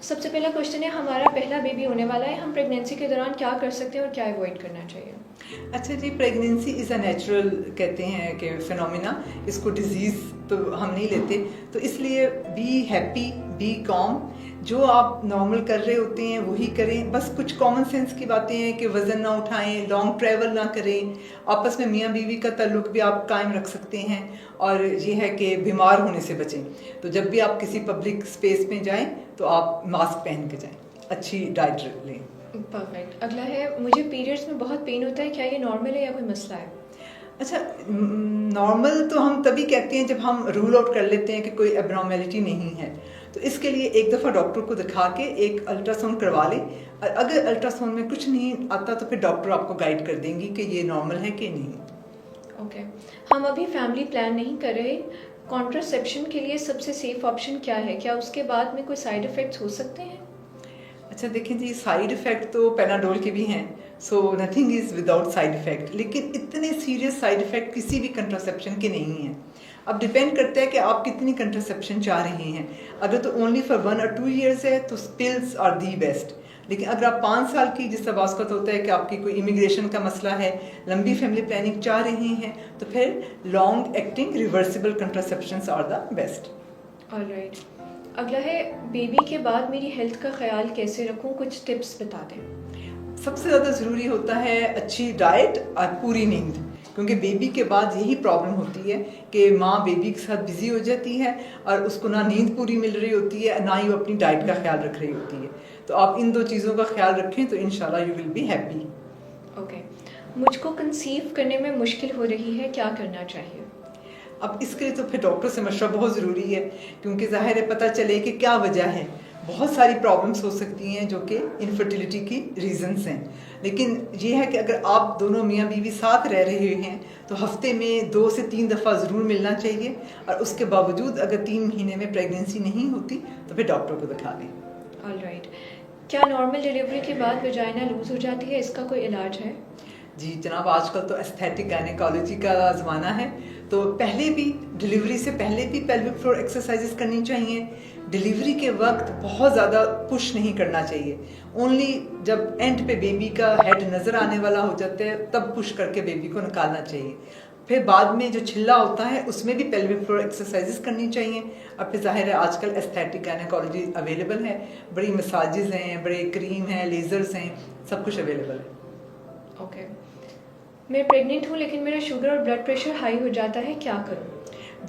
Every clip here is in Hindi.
सबसे पहला क्वेश्चन है, हमारा पहला बेबी होने वाला है, हम प्रेगनेंसी के दौरान क्या कर सकते हैं और क्या अवॉइड करना चाहिए? अच्छा जी, प्रेगनेंसी इज़ अ नेचुरल कहते हैं कि फिनोमिना, इसको डिजीज़ तो हम नहीं लेते, तो इसलिए बी हैप्पी, बी कॉम, जो आप नॉर्मल कर रहे होते हैं वही करें। बस कुछ कॉमन सेंस की बातें हैं कि वज़न ना उठाएं, लॉन्ग ट्रैवल ना करें, आपस में मियाँ बीवी का ताल्लुक भी आप कायम रख सकते हैं, और ये है कि बीमार होने से बचें। तो जब भी आप किसी पब्लिक स्पेस में जाएं तो आप मास्क पहन के जाएं, अच्छी डाइट लें। परफेक्ट। अगला है, मुझे पीरियड्स में बहुत पेन होता है, क्या ये नॉर्मल है या कोई मसला है? अच्छा, नॉर्मल तो हम तभी कहते हैं जब हम रूल आउट कर लेते हैं कि कोई एबनॉर्मेलिटी नहीं है। तो इसके लिए एक दफ़ा डॉक्टर को दिखा के एक अल्ट्रासाउंड करवा लें, और अगर अल्ट्रासाउंड में कुछ नहीं आता तो फिर डॉक्टर आपको गाइड कर देंगी कि ये नॉर्मल है कि नहीं। ओके। हम अभी फैमिली प्लान नहीं कर रहे, कॉन्ट्रासेप्शन के लिए सबसे सेफ ऑप्शन क्या है? क्या उसके बाद में कोई साइड इफ़ेक्ट्स हो सकते हैं? अच्छा देखिए जी, साइड इफ़ेक्ट तो पेनाडोल के भी हैं, so nothing is without side effect, लेकिन इतने सीरियस साइड इफ़ेक्ट किसी भी कंट्रासेप्शन के नहीं हैं। अब डिपेंड करता है कि आप कितनी कंट्रासेप्शन चाह रहे हैं। अगर तो ओनली फॉर 1 और 2 ईयर्स है तो पिल्स आर दी बेस्ट, लेकिन अगर आप 5 साल की, जिस तरह बात होता है कि आपकी कोई इमिग्रेशन का मसला है, लंबी फैमिली प्लानिंग चाह रहे हैं, तो फिर long acting reversible contraceptions are the best. Alright. अगला है, बेबी के बाद मेरी हेल्थ का ख्याल कैसे रखूं, कुछ टिप्स बता दें। सबसे ज़्यादा ज़रूरी होता है अच्छी डाइट और पूरी नींद, क्योंकि बेबी के बाद यही प्रॉब्लम होती है कि माँ बेबी के साथ बिजी हो जाती है और उसको ना नींद पूरी मिल रही होती है, ना ही वो अपनी डाइट का ख्याल रख रही होती है। तो आप इन 2 चीज़ों का ख्याल रखें तो इंशाल्लाह you will be happy. Okay. मुझको कंसीव करने में मुश्किल हो रही है, क्या करना चाहिए? अब इसके लिए तो फिर डॉक्टर से मशवरा बहुत ज़रूरी है, क्योंकि ज़ाहिर है पता चले कि क्या वजह है। बहुत सारी प्रॉब्लम्स हो सकती हैं जो कि इनफर्टिलिटी की रीजंस हैं, लेकिन ये है कि अगर आप दोनों मियाँ बीवी साथ रह रहे हैं तो हफ्ते में 2 से 3 दफ़ा ज़रूर मिलना चाहिए, और उसके बावजूद अगर 3 महीने में प्रेगनेंसी नहीं होती तो फिर डॉक्टर को दिखा लें। ऑलराइट। क्या नॉर्मल डिलीवरी के बाद वजाइना लूज हो जाती है, इसका कोई इलाज है? जी जनाब, आजकल तो एस्थेटिक गायनेकोलॉजी का ज़माना है, तो पहले भी, डिलीवरी से पहले भी पेल्विक फ्लोर एक्सरसाइजेस करनी चाहिए। डिलीवरी के वक्त बहुत ज़्यादा पुश नहीं करना चाहिए, ओनली जब एंड पे बेबी का हेड नज़र आने वाला हो जाता है तब पुश करके बेबी को निकालना चाहिए। फिर बाद में जो छिल्ला होता है उसमें भी पेल्विक फ्लोर एक्सरसाइजेस करनी चाहिए। अब फिर जाहिर है आजकल एस्थेटिक गायनेकोलॉजी अवेलेबल है, बड़ी मसाजेज़ हैं, बड़े क्रीम हैं, लेज़र्स हैं, सब कुछ अवेलेबल है। ओके। मैं प्रेग्नेंट हूँ लेकिन मेरा शुगर और ब्लड प्रेशर हाई हो जाता है, क्या करूँ?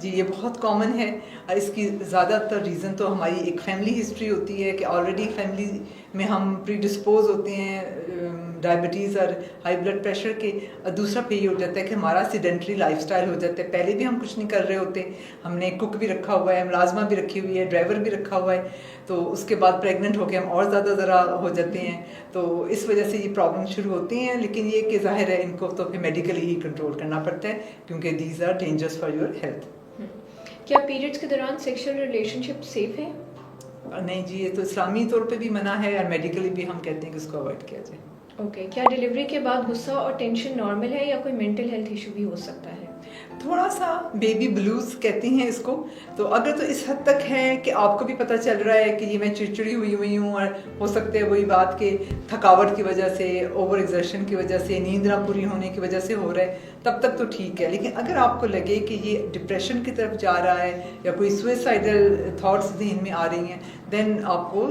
जी ये बहुत कॉमन है, और इसकी ज़्यादातर रीज़न तो हमारी एक फैमिली हिस्ट्री होती है कि ऑलरेडी फैमिली में हम प्रीडिस्पोज होते हैं डायबिटीज़ और हाई ब्लड प्रेशर के। और दूसरा पे ये हो जाता है कि हमारा सीडेंट्री लाइफस्टाइल हो जाता है, पहले भी हम कुछ नहीं कर रहे होते, हमने कुक भी रखा हुआ है, मुलाजमा भी रखी हुई है, ड्राइवर भी रखा हुआ है, तो उसके बाद प्रेग्नेंट होकर हम और ज़्यादा ज़रा हो जाते हैं, तो इस वजह से ये प्रॉब्लम शुरू होती हैं। लेकिन ये कि ज़ाहिर है इनको तो फिर मेडिकली ही कंट्रोल करना पड़ता है, क्योंकि these are dangerous for your health. क्या पीरियड्स के दौरान सेक्सुअल रिलेशनशिप सेफ है? नहीं जी, ये तो इस्लामी तौर पे भी मना है, और मेडिकली भी हम कहते हैं कि इसको अवॉइड किया जाए। ओके। क्या डिलीवरी के बाद गुस्सा और टेंशन नॉर्मल है या कोई मेंटल हेल्थ इशू भी हो सकता है? थोड़ा सा बेबी ब्लूज कहते हैं इसको, तो अगर तो इस हद तक है कि आपको भी पता चल रहा है कि ये मैं चिड़चिड़ी हुई हूँ, और हो सकता है वही बात के थकावट की वजह से, ओवर एग्जर्शन की वजह से, नींद ना पूरी होने की वजह से हो रहा है, तब तक तो ठीक है। लेकिन अगर आपको लगे कि ये डिप्रेशन की तरफ जा रहा है या कोई सुइसाइडल थॉट्स जहन में आ रही हैं, देन आपको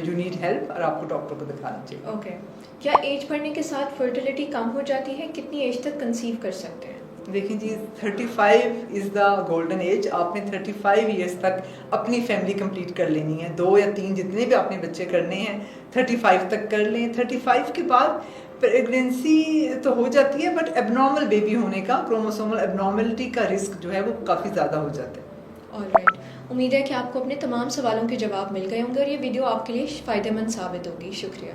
यू नीड हेल्प और आपको डॉक्टर को दिखाना चाहिए। ओके। क्या एज बढ़ने के साथ फर्टिलिटी कम हो जाती है, कितनी एज तक कंसीव कर सकते हैं? देखिए जी, 35 इज़ द गोल्डन एज। आपने 35 ईयर्स तक अपनी फैमिली कंप्लीट कर लेनी है, 2 या 3 जितने भी आपने बच्चे करने हैं 35 तक कर लें। 35 के बाद प्रेगनेंसी तो हो जाती है, बट एबनॉर्मल बेबी होने का, क्रोमोसोमल एबनॉर्मलिटी का रिस्क जो है वो काफ़ी ज़्यादा हो जाता है। ऑलराइट। उम्मीद है कि आपको अपने तमाम सवालों के जवाब मिल गए होंगे और ये वीडियो आपके लिए फ़ायदेमंद साबित होगी। शुक्रिया।